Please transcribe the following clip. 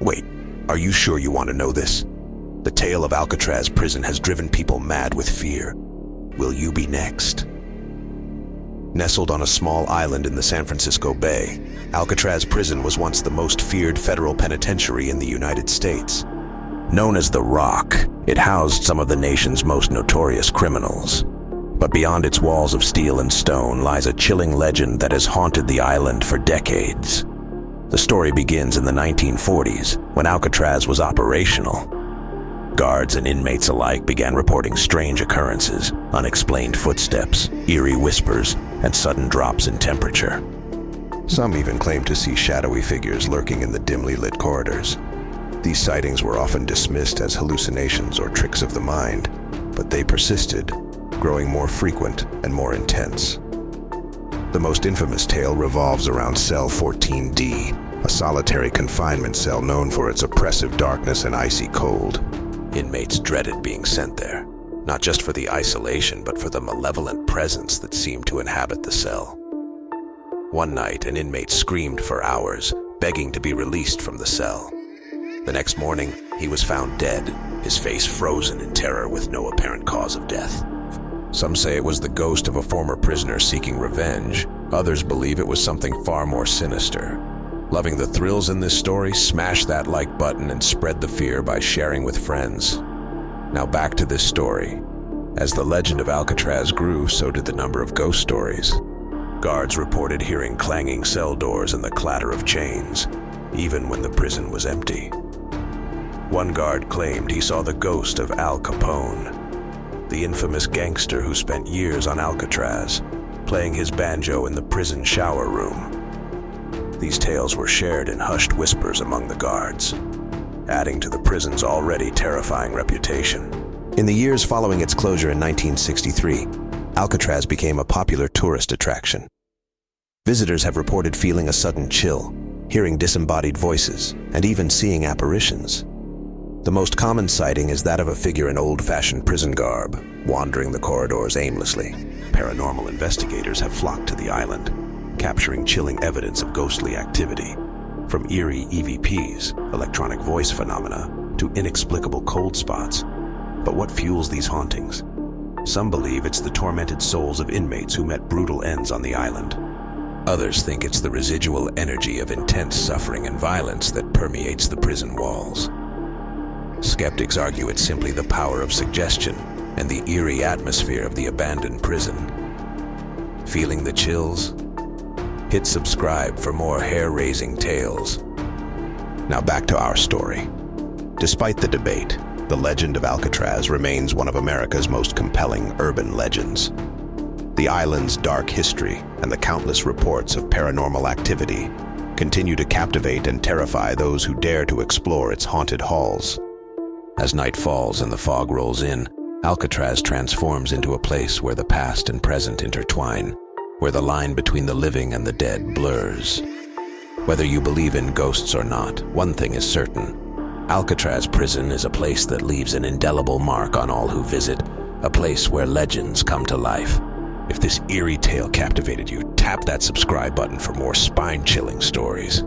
Wait, are you sure you want to know this? The tale of Alcatraz Prison has driven people mad with fear. Will you be next? Nestled on a small island in the San Francisco Bay, Alcatraz Prison was once the most feared federal penitentiary in the United States. Known as the Rock, it housed some of the nation's most notorious criminals. But beyond its walls of steel and stone lies a chilling legend that has haunted the island for decades. The story begins in the 1940s, when Alcatraz was operational. Guards and inmates alike began reporting strange occurrences, unexplained footsteps, eerie whispers, and sudden drops in temperature. Some even claimed to see shadowy figures lurking in the dimly lit corridors. These sightings were often dismissed as hallucinations or tricks of the mind, but they persisted, growing more frequent and more intense. The most infamous tale revolves around Cell 14D, a solitary confinement cell known for its oppressive darkness and icy cold. Inmates dreaded being sent there, not just for the isolation, but for the malevolent presence that seemed to inhabit the cell. One night, an inmate screamed for hours, begging to be released from the cell. The next morning, he was found dead, his face frozen in terror with no apparent cause of death. Some say it was the ghost of a former prisoner seeking revenge. Others believe it was something far more sinister. Loving the thrills in this story? Smash that like button and spread the fear by sharing with friends. Now back to this story. As the legend of Alcatraz grew, so did the number of ghost stories. Guards reported hearing clanging cell doors and the clatter of chains, even when the prison was empty. One guard claimed he saw the ghost of Al Capone, the infamous gangster who spent years on Alcatraz, playing his banjo in the prison shower room. These tales were shared in hushed whispers among the guards, adding to the prison's already terrifying reputation. In the years following its closure in 1963, Alcatraz became a popular tourist attraction. Visitors have reported feeling a sudden chill, hearing disembodied voices, and even seeing apparitions. The most common sighting is that of a figure in old-fashioned prison garb, wandering the corridors aimlessly. Paranormal investigators have flocked to the island, capturing chilling evidence of ghostly activity, from eerie EVPs, electronic voice phenomena, to inexplicable cold spots. But what fuels these hauntings? Some believe it's the tormented souls of inmates who met brutal ends on the island. Others think it's the residual energy of intense suffering and violence that permeates the prison walls. Skeptics argue it's simply the power of suggestion and the eerie atmosphere of the abandoned prison. Feeling the chills? Hit subscribe for more hair-raising tales. Now back to our story. Despite the debate, the legend of Alcatraz remains one of America's most compelling urban legends. The island's dark history and the countless reports of paranormal activity continue to captivate and terrify those who dare to explore its haunted halls. As night falls and the fog rolls in, Alcatraz transforms into a place where the past and present intertwine, where the line between the living and the dead blurs. Whether you believe in ghosts or not, one thing is certain. Alcatraz Prison is a place that leaves an indelible mark on all who visit, a place where legends come to life. If this eerie tale captivated you, tap that subscribe button for more spine-chilling stories.